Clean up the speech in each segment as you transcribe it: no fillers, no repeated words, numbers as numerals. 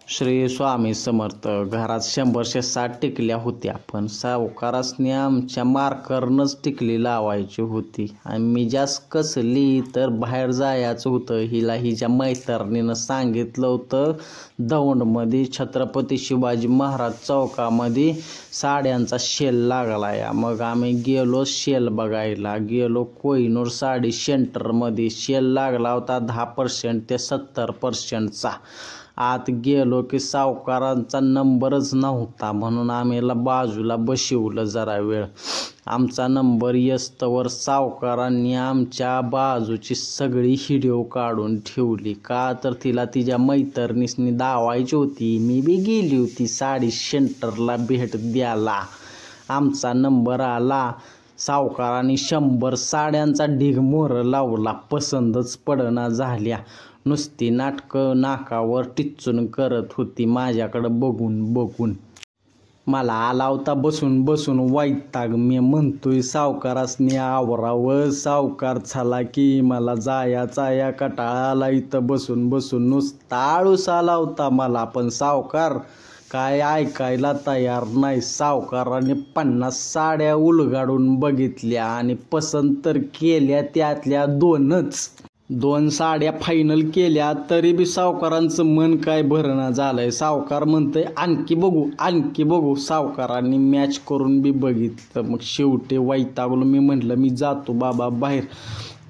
श्री स्वामी समर्थ. घरात 100-160 टिकल्या होत्या, पण सावकारासने आमच्या मार्करनंच टिकली लावायची होती. आणि मी जास्त कसली तर बाहेर जायचं होतं. हिला हिच्या मैत्रिणीनं सांगितलं होतं दौंडमध्ये छत्रपती शिवाजी महाराज चौकामध्ये साड्यांचा सेल लागला या. मग आम्ही गेलो सेल बघायला. गेलो कोहिनूर साडी सेंटरमध्ये. सेल लागला होता 10% ते 70%चा. आत गेलो की सावकारांचा नंबरच नव्हता, म्हणून आम्ही बाजूला बसवलं जरा वेळ. आमचा नंबर येस्तवर सावकारांनी आमच्या बाजूची सगळी व्हिडिओ काढून ठेवली. का तर तिला तिच्या मैत्रिणीसनी दावायची होती. मी बी गेली होती साडी सेंटरला भेट द्यायला. आमचा नंबर आला. सावकारांनी 100 साड्यांचा ढीग मोहर लावला. पसंतच पडना झाल्या. नुसती नाटकं नाकावर टिचून करत होती माझ्याकडं बघून बघून. मला आला होता बसून बसून वैताग. मी म्हणतोय सावकारासनी आवरावं. सावकार झाला की मला जायाचा या कटाळा आला. इथं बसून बसून नुसता आळूस आला होता मला. पण सावकार काय ऐकायला तयार नाही. सावकाराने 50 साड्या उलगाडून बघितल्या आणि पसंत तर केल्या त्यातल्या 2च. 2 साड्या फायनल केल्या तरी बी सावकारांचं मन काय भरणा झालंय. सावकार म्हणतंय आणखी बघू आणखी बघू. सावकारांनी मॅच करून बी बघितलं. मग शेवटी वैतागलो. मी म्हटलं मी जातो बाबा बाहेर.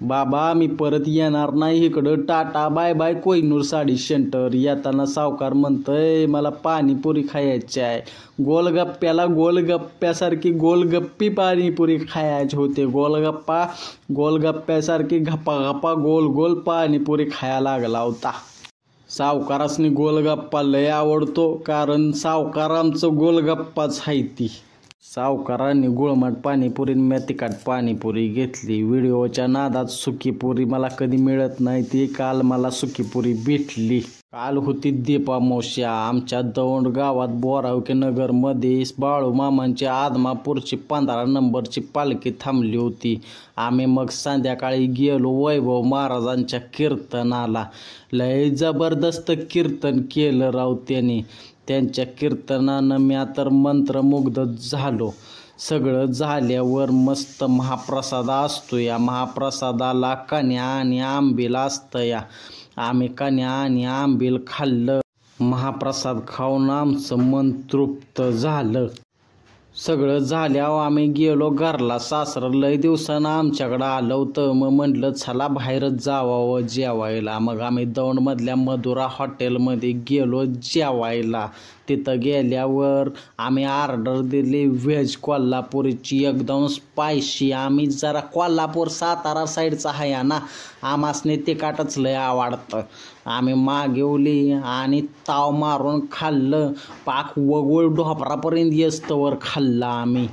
बाबा मी परत येणार नाही इकडं. Tata bye bye Kohinoor sari centre. येताना सावकार म्हणतंय मला पाणीपुरी खायची आहे. गोलगप्प्याला गोलगप्प्यासारखी गोलगप्पी पाणीपुरी खायची होते. गोलगप्प्यासारखी गप्पा गप्पा गोल गोल पाणीपुरी खायला लागला होता. सावकारासनी गोलगप्पा लय आवडतो, कारण सावकार आमचं गोलगप्पाच आहे ती. सावकारांनी गुळमट पाणीपुरी मी तिखट पाणीपुरी घेतली. व्हिडिओच्या नादात सुकीपुरी मला कधी मिळत नाही ती. काल मला सुकीपुरी भेटली. काल होती दीपामावस्या. आमच्या दौंड गावात बोरावके नगरमध्ये बाळूमामांची आदमापूरची 15 नंबरची पालखी थांबली होती. आम्ही मग संध्याकाळी गेलो वैभव महाराजांच्या कीर्तनाला. लय जबरदस्त कीर्तन केलं राव त्यांनी. त्यांच्या कीर्तनानं मी तर मंत्रमुग्ध झालो. सगळं झाल्यावर मस्त महाप्रसाद असतो या. महाप्रसादाला कण्या आणि आंबील असतं या. आम्ही कण्या आणि आंबील खाल्लं. महाप्रसाद खाऊन आमचं मन तृप्त झालं. सगळं झाल्यावर आम्ही गेलो घरला. सासरं लय दिवसानं आमच्याकडं आलं होतं. मग म्हटलं चला बाहेरच जावावं जेवायला. मग आम्ही दौंडमधल्या मधुरा हॉटेलमध्ये गेलो जेवायला. तिथं गेल्यावर आम्ही ऑर्डर दिली व्हेज कोल्हापुरीची एकदम स्पायसी. आम्ही जरा कोल्हापूर सातारा साईडचा आहे ना, आमासने तिखटच लय आवडतं. आम्ही मागवली आणि ताव मारून खाल्लं. पाक वगळ ढोपरापर्यंत येस्तवर खाल्लं आम्ही.